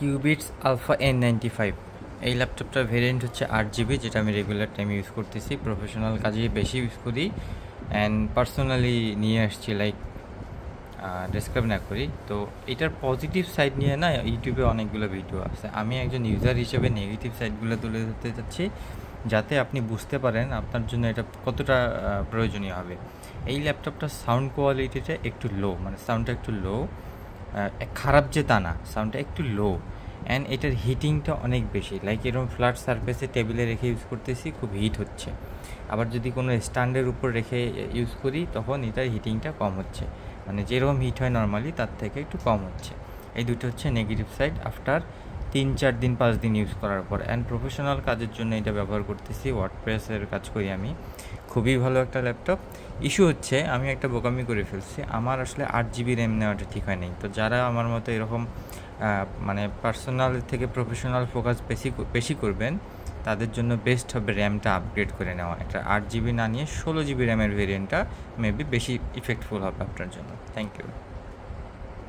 Cubits alpha N95 এই ল্যাপটপটার variant হচ্ছে 8GB, যেটা আমি রেগুলার টাইমে ইউজ করতেছি, প্রফেশনাল কাজে বেশি ইউজ করি অ্যান্ড পার্সোনালি নিয়ে আসছি, লাইক ডেসক্রাইব না করি। তো এটার পজিটিভ সাইড নিয়ে না ইউটিউবে অনেকগুলো ভিডিও আছে, আমি একজন ইউজার হিসেবে নেগেটিভ সাইডগুলো তুলে ধরতে চাচ্ছি, যাতে আপনি বুঝতে পারেন আপনার জন্য এটা কতটা প্রয়োজনীয় হবে। এই ল্যাপটপটার সাউন্ড কোয়ালিটিটা একটু লো, মানে সাউন্ডটা একটু লো, খারাপ যে তা না, সাউন্ডটা একটু লো। অ্যান্ড এটার হিটিংটা অনেক বেশি, লাইক এরকম ফ্ল্যাট সারফেসে টেবিলে রেখে ইউজ করতেছি, খুব হিট হচ্ছে। আবার যদি কোনো স্ট্যান্ডের উপর রেখে ইউজ করি তখন এটার হিটিংটা কম হচ্ছে, মানে যেরকম হিট হয় নর্মালি তার থেকে একটু কম হচ্ছে। এই দুটো হচ্ছে নেগেটিভ সাইড আফটার 3-4 দিন 5 দিন ইউজ করার পর। অ্যান্ড প্রফেশনাল কাজের জন্য এটা ব্যবহার করতেছি, ওয়ার্ডপ্রেসের কাজ করি আমি। খুবই ভালো একটা ল্যাপটপ। ইস্যু হচ্ছে আমি একটা বোকামি করে ফেলছি, আমার আসলে 8GB র্যাম নেওয়াটা ঠিক হয় নাই। তো যারা আমার মতো এরকম মানে পার্সোনাল থেকে প্রফেশনাল ফোকাস বেশি করবেন, তাদের জন্য বেস্ট হবে র্যামটা আপগ্রেড করে নেওয়া। একটা 8GB না নিয়ে 16GB র্যামের ভেরিয়েন্টটা মেবি বেশি ইফেক্টফুল হবে আপনার জন্য। Thank you.